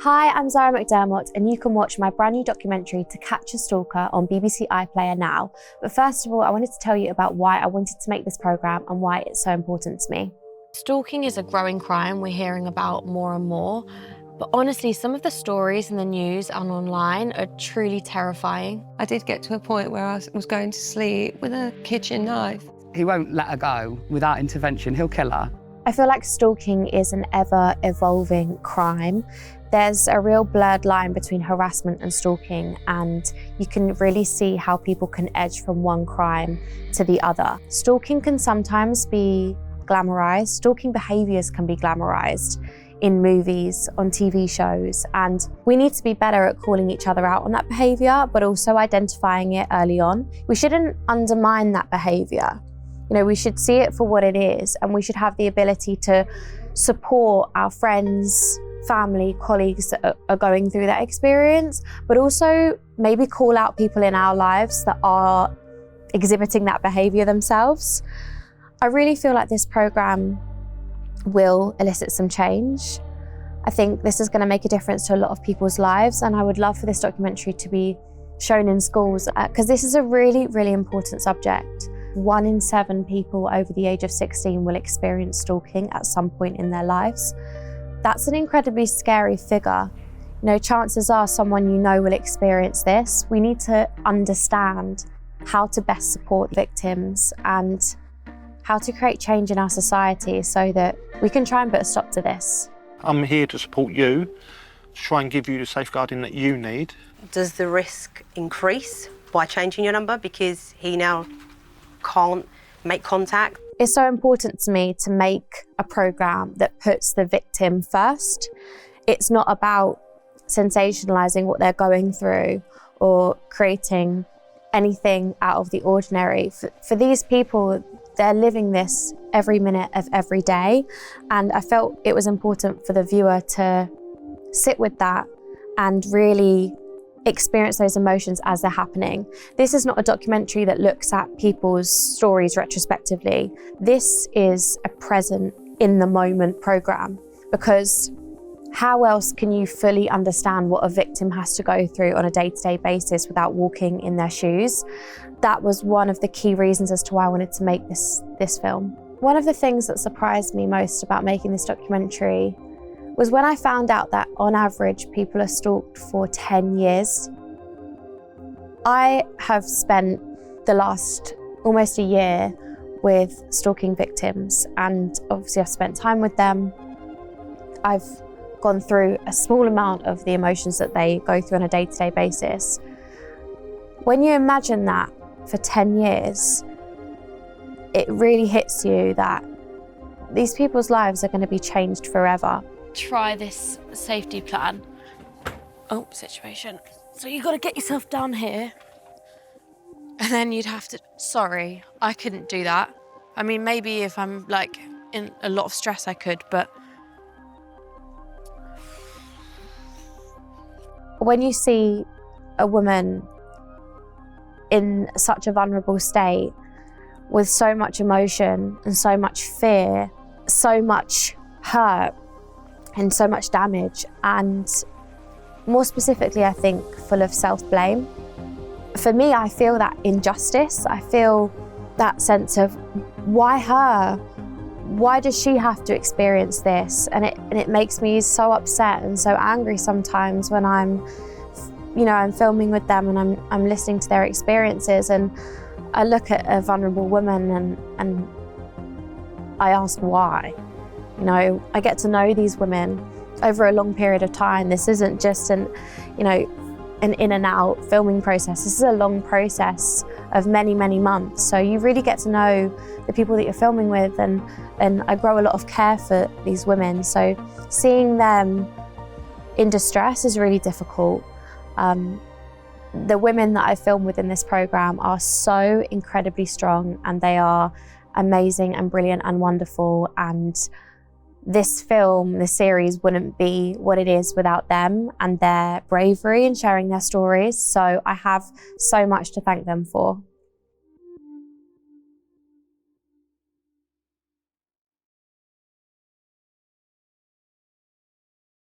Hi, I'm Zara McDermott, and you can watch my brand new documentary To Catch a Stalker on BBC iPlayer now. But first of all, I wanted to tell you about why I wanted to make this programme and why it's so important to me. Stalking is a growing crime we're hearing about more and more. But honestly, some of the stories in the news and online are truly terrifying. I did get to a point where I was going to sleep with a kitchen knife. He won't let her go without intervention. He'll kill her. I feel like stalking is an ever-evolving crime. There's a real blurred line between harassment and stalking, and you can really see how people can edge from one crime to the other. Stalking can sometimes be glamorized. Stalking behaviors can be glamorized in movies, on TV shows, and we need to be better at calling each other out on that behavior, but also identifying it early on. We shouldn't undermine that behavior. You know, we should see it for what it is, and we should have the ability to support our friends, family, colleagues that are going through that experience, but also maybe call out people in our lives that are exhibiting that behavior themselves. I really feel like this programme will elicit some change. I think this is going to make a difference to a lot of people's lives, and I would love for this documentary to be shown in schools because this is a really, really important subject. 1 in 7 people over the age of 16 will experience stalking at some point in their lives. That's an incredibly scary figure. You know, chances are someone you know will experience this. We need to understand how to best support victims and how to create change in our society so that we can try and put a stop to this. I'm here to support you, to try and give you the safeguarding that you need. Does the risk increase by changing your number because he now can't make contact? It's so important to me to make a programme that puts the victim first. It's not about sensationalising what they're going through or creating anything out of the ordinary. For these people, they're living this every minute of every day, and I felt it was important for the viewer to sit with that and really experience those emotions as they're happening. This is not a documentary that looks at people's stories retrospectively. This is a present, in the moment programme, because how else can you fully understand what a victim has to go through on a day-to-day basis without walking in their shoes? That was one of the key reasons as to why I wanted to make this film. One of the things that surprised me most about making this documentary was when I found out that on average people are stalked for 10 years. I have spent the last almost a year with stalking victims, and obviously I've spent time with them. I've gone through a small amount of the emotions that they go through on a day-to-day basis. When you imagine that for 10 years, it really hits you that these people's lives are going to be changed forever. Try this safety plan. Oh, situation. So you got to get yourself down here. And then you'd have to... Sorry, I couldn't do that. I mean, maybe if I'm like in a lot of stress I could, but... When you see a woman in such a vulnerable state with so much emotion and so much fear, so much hurt, and so much damage, and more specifically, I think, full of self-blame. For me, I feel that injustice. I feel that sense of, why her? Why does she have to experience this? And it makes me so upset and so angry sometimes when I'm filming with them and I'm listening to their experiences, and I look at a vulnerable woman and I ask why. You know, I get to know these women over a long period of time. This isn't just an in and out filming process. This is a long process of many, many months. So you really get to know the people that you're filming with, and I grow a lot of care for these women. So seeing them in distress is really difficult. The women that I film with in this programme are so incredibly strong, and they are amazing and brilliant and wonderful, and this film, this series, wouldn't be what it is without them and their bravery in sharing their stories. So I have so much to thank them for.